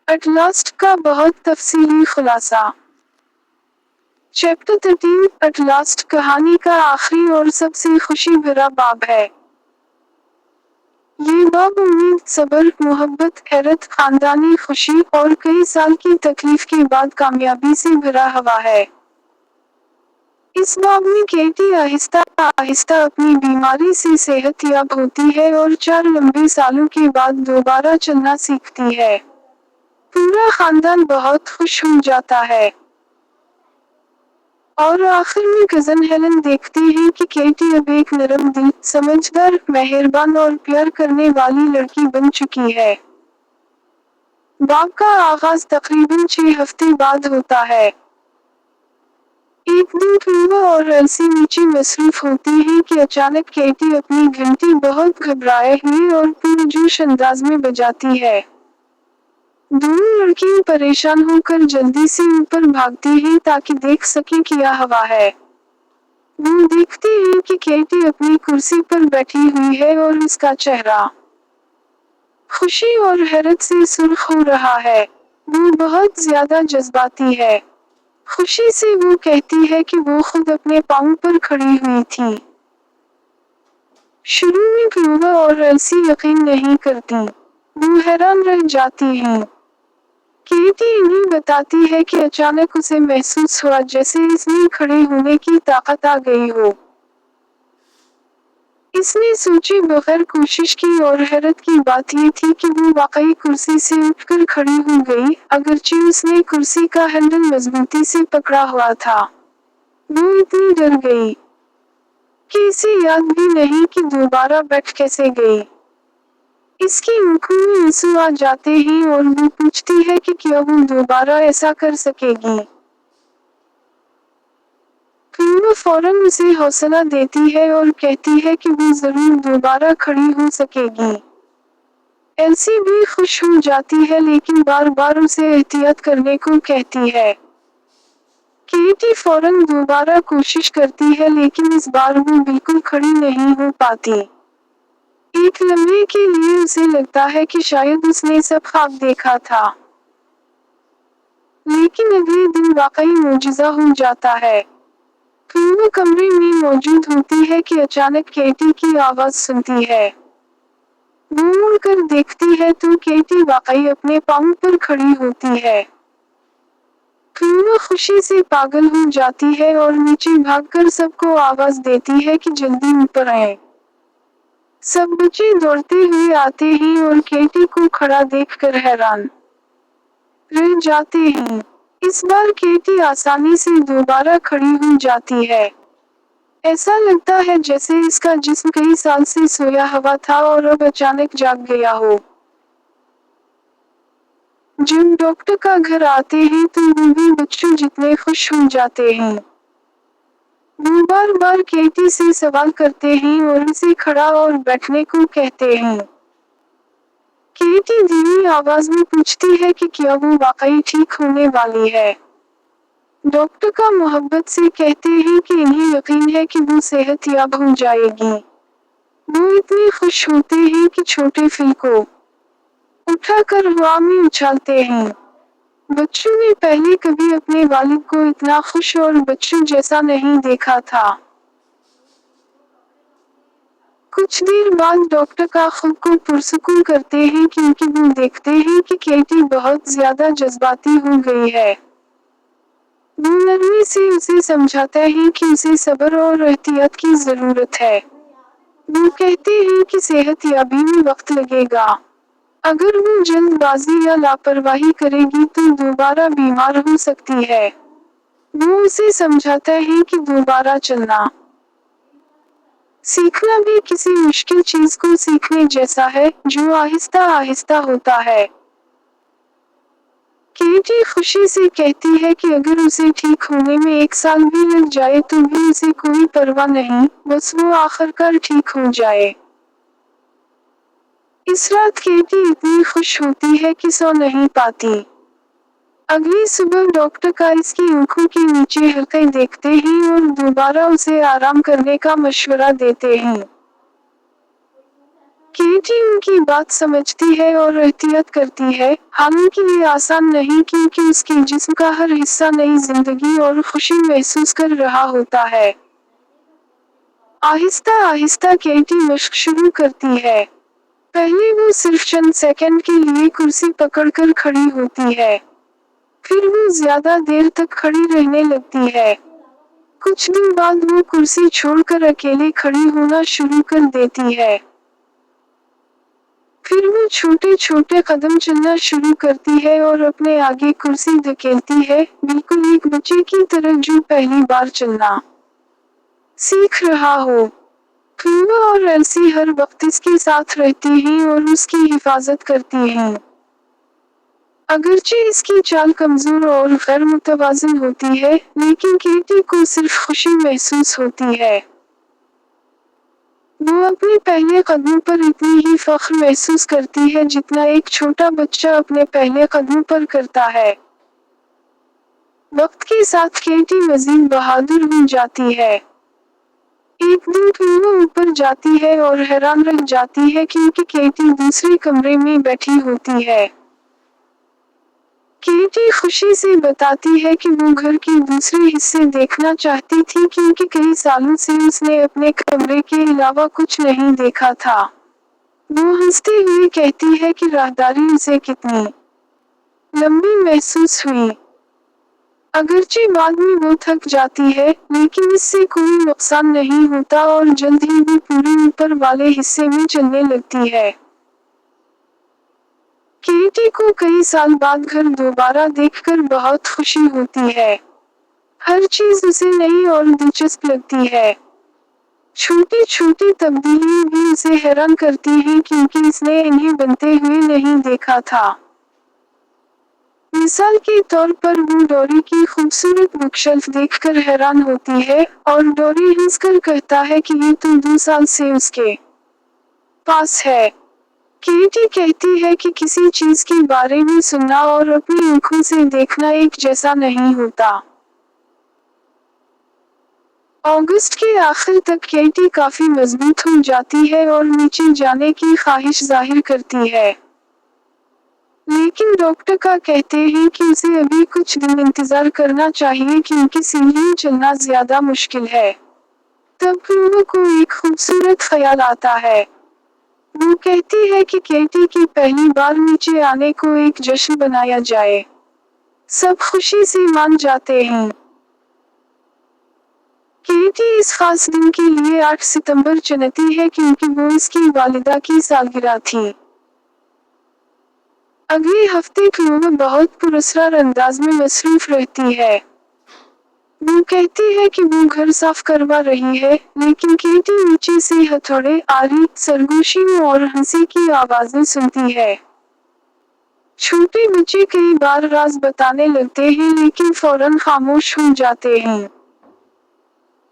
At last کا بہت تفصیلی خلاصہ۔ چیپٹر 13 ایٹ لاسٹ کہانی کا آخری اور سب سے خوشی بھرا باب ہے۔ یہ باب امید، صبر، محبت، حیرت، خاندانی خوشی اور کئی سال کی تکلیف کے بعد کامیابی سے بھرا ہوا ہے۔ اس باب میں کیٹی آہستہ آہستہ اپنی بیماری سے صحت یاب ہوتی ہے اور 4 لمبے سالوں کے بعد دوبارہ چلنا سیکھتی ہے۔ پورا خاندان بہت خوش ہو جاتا ہے۔ اور آخر میں کزن ہیلن دیکھتے ہیں کہ کیٹی اب ایک نرم دل، سمجھدار، مہربان اور پیار کرنے والی لڑکی بن چکی ہے۔ باب کا آغاز تقریباً 6 ہفتے بعد ہوتا ہے۔ ایک دن کلوہ اور ایلسی نیچے مصروف ہوتی ہیں کہ اچانک کیٹی اپنی گھنٹی بہت گھبرائے ہوئے اور پرجوش انداز میں بجاتی ہے۔ دونوں لڑکیاں پریشان ہو کر جلدی سے اوپر بھاگتی ہیں تاکہ دیکھ سکیں کیا ہوا ہے۔ وہ دیکھتے ہیں کہ کیٹی اپنی کرسی پر بیٹھی ہوئی ہے اور اس کا چہرہ خوشی اور حیرت سے سرخ ہو رہا ہے۔ وہ بہت زیادہ جذباتی ہے۔ خوشی سے وہ کہتی ہے کہ وہ خود اپنے پاؤں پر کھڑی ہوئی تھی۔ شروع میں کلوہ اور ایلسی یقین نہیں کرتی۔ وہ حیران رہ جاتی ہیں۔ کیٹی انہیں بتاتی ہے کہ اچانک اسے محسوس ہوا جیسے اس میں کھڑے ہونے کی طاقت آ گئی ہو۔ اس نے سوچے بغیر کوشش کی اور حیرت کی بات یہ تھی کہ وہ واقعی کرسی سے اٹھ کر کھڑی ہو گئی، اگرچہ اس نے کرسی کا ہینڈل مضبوطی سے پکڑا ہوا تھا۔ وہ اتنی ڈر گئی کہ اسے یاد بھی نہیں کہ دوبارہ بیٹھ کیسے گئی۔ اس کی آنکھوں میں آنسو آ جاتے ہیں اور وہ پوچھتی ہے کہ کیا وہ دوبارہ ایسا کر سکے گی۔ کلوہ فوراً اسے حوصلہ دیتی ہے اور کہتی ہے کہ وہ ضرور دوبارہ کھڑی ہو سکے گی۔ ایلسی بھی خوش ہو جاتی ہے لیکن بار بار اسے احتیاط کرنے کو کہتی ہے۔ کیٹی فوراً دوبارہ کوشش کرتی ہے لیکن اس بار وہ بالکل کھڑی نہیں ہو پاتی۔ ایک لمحے کے لیے اسے لگتا ہے کہ شاید اس نے سب خواب دیکھا تھا۔ لیکن اگلے دن واقعی معجزہ ہو جاتا ہے۔ کلوہ کمرے میں موجود ہوتی ہے کہ اچانک کیٹی کی آواز سنتی ہے۔ وہ مڑ کر دیکھتی ہے تو کیٹی واقعی اپنے پاؤں پر کھڑی ہوتی ہے۔ کلوہ خوشی سے پاگل ہو جاتی ہے اور نیچے بھاگ کر سب کو آواز دیتی ہے کہ جلدی اوپر آئیں۔ سب بچے دوڑتے ہوئے آتے ہیں اور کیٹی کو کھڑا دیکھ کر حیران رہ جاتے ہیں۔ اس بار کیٹی آسانی سے دوبارہ کھڑی ہو جاتی ہے۔ ایسا لگتا ہے جیسے اس کا جسم کئی سال سے سویا ہوا تھا اور اب اچانک جاگ گیا ہو۔ جب ڈاکٹر کا گھر آتے ہیں تو وہ بھی بچوں جتنے خوش ہو جاتے ہیں۔ وہ بار بار کیٹی سے سوال کرتے ہیں اور اسے کھڑا اور بیٹھنے کو کہتے ہیں۔ کیٹی دھیمی آواز میں پوچھتی ہے کہ کیا وہ واقعی ٹھیک ہونے والی ہے۔ ڈاکٹر کا محبت سے کہتے ہیں کہ انہیں یقین ہے کہ وہ صحت یاب ہو جائے گی۔ وہ اتنے خوش ہوتے ہیں کہ چھوٹے فل کو اٹھا کر ہوا میں اچھالتے ہیں۔ بچوں نے پہلے کبھی اپنے والد کو اتنا خوش اور بچوں جیسا نہیں دیکھا تھا۔ کچھ دیر بعد ڈاکٹر کا خود کو پرسکون کرتے ہیں کیونکہ وہ دیکھتے ہیں کہ کیٹی بہت زیادہ جذباتی ہو گئی ہے۔ وہ نرمی سے اسے سمجھاتا ہے کہ اسے صبر اور احتیاط کی ضرورت ہے۔ وہ کہتے ہیں کہ صحت یابی میں وقت لگے گا۔ اگر وہ جلد بازی یا لاپرواہی کرے گی تو دوبارہ بیمار ہو سکتی ہے۔ وہ اسے سمجھاتا ہے کہ دوبارہ چلنا سیکھنا بھی کسی مشکل چیز کو سیکھنے جیسا ہے جو آہستہ آہستہ ہوتا ہے۔ کیٹی خوشی سے کہتی ہے کہ اگر اسے ٹھیک ہونے میں 1 سال بھی لگ جائے تو بھی اسے کوئی پرواہ نہیں، بس وہ آخرکار ٹھیک ہو جائے۔ اس رات کیٹی اتنی خوش ہوتی ہے کہ سو نہیں پاتی۔ اگلی صبح ڈاکٹر کا اس کی آنکھوں کے نیچے حلقے دیکھتے ہیں اور دوبارہ اسے آرام کرنے کا مشورہ دیتے ہیں۔ केटी उनकी बात समझती है और एहतियात करती है, हालांकि ये आसान नहीं क्योंकि उसके जिस्म का हर हिस्सा नई जिंदगी और खुशी महसूस कर रहा होता है। आहिस्ता आहिस्ता केटी मश्क शुरू करती है। पहले वो सिर्फ चंद सेकंड के लिए कुर्सी पकड़कर खड़ी होती है। फिर वो ज्यादा देर तक खड़ी रहने लगती है। कुछ दिन बाद वो कुर्सी छोड़कर अकेले खड़ी होना शुरू कर देती है। फिर वो छोटे छोटे कदम चलना शुरू करती है और अपने आगे कुर्सी धकेलती है, बिल्कुल एक बच्चे की तरह जो पहली बार चलना सीख रहा हो। फ्लूवा और एल्सी हर वक्त इसके साथ रहती हैं और उसकी हिफाजत करती हैं। अगरचे इसकी चाल कमजोर और गैर मुतवाज़िन होती है, लेकिन केटी को सिर्फ खुशी महसूस होती है। वो अपने पहले कदमों पर इतनी ही फख्र महसूस करती है जितना एक छोटा बच्चा अपने पहले कदमों पर करता है। वक्त के साथ केटी मजीद बहादुर हो जाती है। एक दिन फ्लूवा ऊपर जाती है और हैरान रह जाती है क्योंकि केटी दूसरे कमरे में बैठी होती है। केटी खुशी से बताती है कि वो घर के दूसरे हिस्से देखना चाहती थी क्योंकि कई सालों से उसने अपने कमरे के अलावा कुछ नहीं देखा था। वो हंसते हुए कहती है कि राहदारी उसे कितनी लंबी महसूस हुई। अगरचे बाद में वो थक जाती है, लेकिन इससे कोई नुकसान नहीं होता और जल्द ही वो पूरे ऊपर वाले हिस्से में चलने लगती है। केटी को कई साल बाद घर दोबारा देखकर बहुत खुशी होती है। हर चीज उसे नई और दिलचस्प लगती है। छोटी छोटी तब्दीलियां भी उसे हैरान करती हैं क्योंकि इसने इन्हें बनते हुए नहीं देखा था। मिसाल के तौर पर वो डोरी की खूबसूरत बुकशेल्फ देखकर हैरान होती है और डोरी हंसकर कहता है कि ये तो 2 साल से उसके पास है। केटी कहती है कि किसी चीज के बारे में सुनना और अपनी आंखों से देखना एक जैसा नहीं होता। अगस्त के आखिर तक केटी काफी मजबूत हो जाती है और नीचे जाने की ख्वाहिश जाहिर करती है। लेकिन डॉक्टर का कहते हैं कि उसे अभी कुछ दिन इंतजार करना चाहिए क्योंकि सीढ़ियां चलना ज्यादा मुश्किल है। तब फ्लूवा को एक खूबसूरत ख्याल आता है। वो कहती है कि केटी की पहली बार नीचे आने को एक जश्न बनाया जाए। सब खुशी से मान जाते हैं। केटी इस खास दिन के लिए 8 सितंबर चुनती है क्योंकि वो इसकी वालिदा की सालगिरह थी। अगले हफ्ते फ्लूवा बहुत पुरस्कार अंदाज में मसरूफ रहती है। वो कहती है कि वो घर साफ करवा रही है, लेकिन केटी नीचे से हथौड़े, आरी, सरगोशियों और हंसी की आवाजें सुनती है। छोटे बच्चे कई बार राज बताने लगते हैं लेकिन फौरन खामोश हो जाते हैं।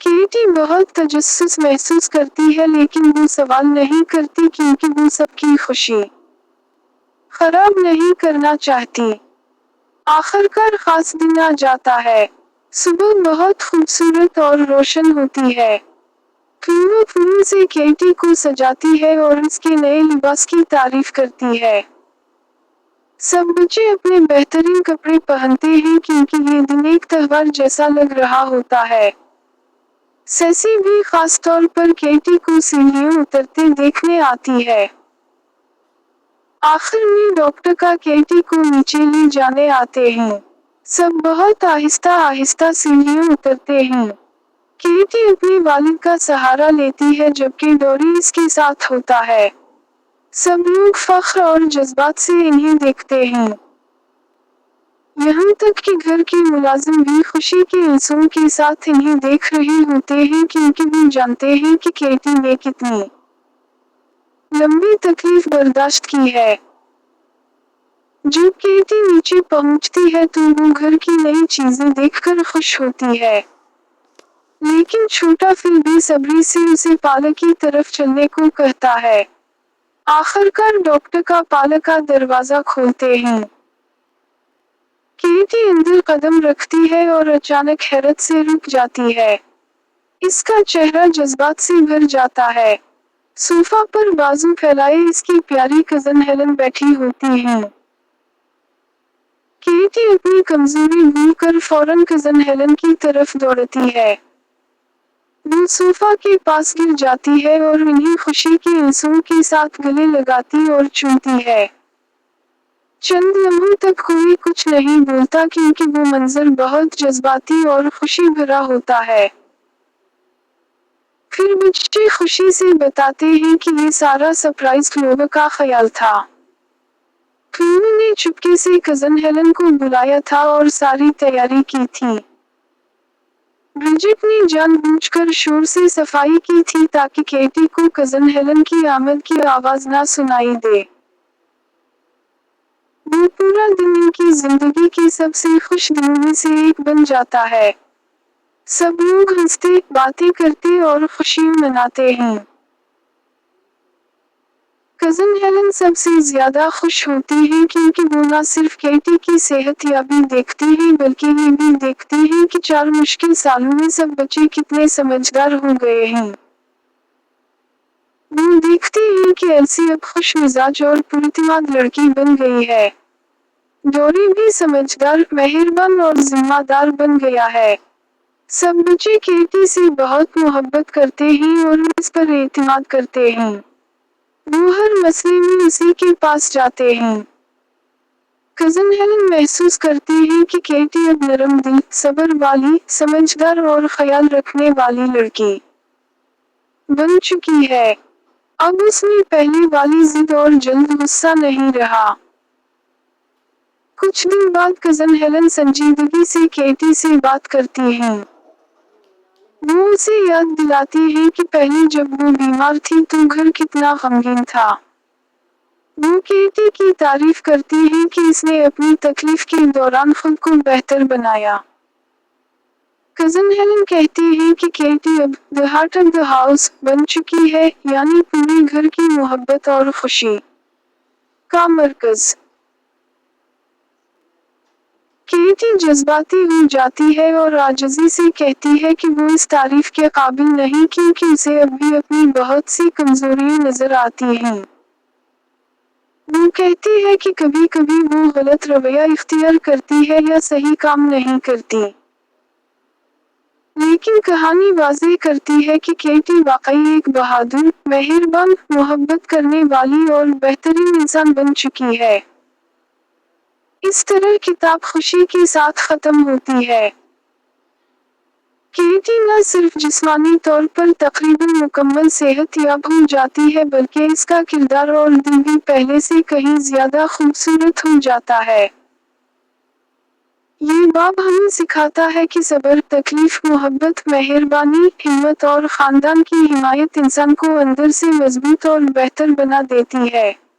केटी बहुत तजस्सुस महसूस करती है लेकिन वो सवाल नहीं करती क्योंकि वो सबकी खुशी खराब नहीं करना चाहती। आखिरकार खास दिन आ जाता है। सुबह बहुत खूबसूरत और रोशन होती है। फ्लूवा फूलों से केटी को सजाती है और उसके नए लिबास की तारीफ करती है। सब बच्चे अपने बेहतरीन कपड़े पहनते हैं क्योंकि ये दिन एक त्योहार जैसा लग रहा होता है। सेसी भी खास तौर पर केटी को सीढ़ियों उतरते देखने आती है। आखिर में डॉक्टर का केटी को नीचे ले जाने आते हैं। सब बहुत आहिस्ता आहिस्ता सीढ़ियों उतरते हैं। केटी अपने वालिद का सहारा लेती है जबकि डोरी इसके साथ होता है। सब लोग फख्र और जज्बात से इन्हें देखते हैं। यहाँ तक कि घर के मुलाजिम भी खुशी के आंसुओं के साथ इन्हें देख रहे होते हैं क्योंकि वो जानते हैं कि केटी ने कितनी लंबी तकलीफ बर्दाश्त की है। जब केटी नीचे पहुंचती है तो वो घर की नई चीजें देखकर खुश होती है। लेकिन छोटा फिल बेसब्री से उसे पार्लर की तरफ चलने को कहता है। आखिरकार डॉक्टर का पार्लर का दरवाजा खोलते हैं। केटी अंदर कदम रखती है और अचानक हैरत से रुक जाती है। इसका चेहरा जज्बात से भर जाता है। सोफा पर बाजू फैलाए इसकी प्यारी कजन हेलन बैठी होती हैं। केटी अपनी कमजोरी भूलकर फौरन कजन हेलन की तरफ दौड़ती है। वो सोफा के पास गिर जाती है और उन्हें खुशी के आंसुओं के साथ गले लगाती और चूमती है। चंद लम्हों तक कोई कुछ नहीं बोलता क्योंकि वो मंजर बहुत जज्बाती और खुशी भरा होता है। फिर बच्चे खुशी से बताते हैं कि ये सारा सरप्राइज क्लोवर का ख्याल था। क्लोवर ने चुपके से कजन हेलन को बुलाया था और सारी तैयारी की थी। ब्रिजिट ने जानबूझकर शोर से सफाई की थी ताकि केटी को कजन हेलन की आमद की आवाज ना सुनाई दे। वो पूरा दिन इनकी जिंदगी की सबसे खुश दिनों में से एक बन जाता है। सब लोग हंसते, बातें करते और खुशी मनाते हैं। कजन हेलन सबसे ज्यादा खुश होती है क्योंकि वो न सिर्फ केटी की सेहतयाबी देखती है बल्कि ये भी देखती है कि 4 मुश्किल सालों में सब बच्चे कितने समझदार हो गए हैं। वो देखती है कि एल्सी अब खुश मिजाज और पुरइत्मीनान लड़की बन गई है। डोरी भी समझदार, मेहरबान और जिम्मेदार बन गया है। सब बच्चे केटी से बहुत मोहब्बत करते हैं और इस पर एतमाद करते हैं। वो हर मसले में उसी के पास जाते हैं। कजन हेलन महसूस करती है कि केटी अब नरम दिल, सब्र वाली, समझदार और ख्याल रखने वाली लड़की बन चुकी है। अब उसमें पहले वाली जिद और जल्द गुस्सा नहीं रहा। कुछ दिन बाद कजन हेलन संजीदगी से केटी से बात करती हैं। वो उसे याद दिलाती है कि पहले जब वो बीमार थी तो घर कितना गमगीन था। वो केटी की तारीफ करती है कि इसने अपनी तकलीफ के दौरान खुद को बेहतर बनाया। कजन हेलन कहती है कि केटी अब the heart of the house बन चुकी है, यानी पूरे घर की मोहब्बत और खुशी का मरकज। केटी जज्बाती हो जाती है और आजिज़ी से कहती है कि वो इस तारीफ के काबिल नहीं क्योंकि उसे अब भी अपनी बहुत सी कमजोरियां नजर आती हैं। वो कहती है कि कभी कभी वो गलत रवैया इख्तियार करती है या सही काम नहीं करती। लेकिन कहानी वाज़ेह करती है कि केटी वाकई एक बहादुर, मेहरबान, मोहब्बत करने वाली और बेहतरीन इंसान बन चुकी है। इस तरह किताब खुशी के साथ खत्म होती है। केटी न सिर्फ जिस्मानी तौर पर तकरीबन मुकम्मल सेहतयाब हो जाती है बल्कि इसका किरदार और दिल भी पहले से कहीं ज्यादा खूबसूरत हो जाता है। ये बाब हमें सिखाता है कि सब्र, तकलीफ, मोहब्बत, मेहरबानी, हिम्मत और खानदान की हिमायत इंसान को अंदर से मजबूत और बेहतर बना देती है।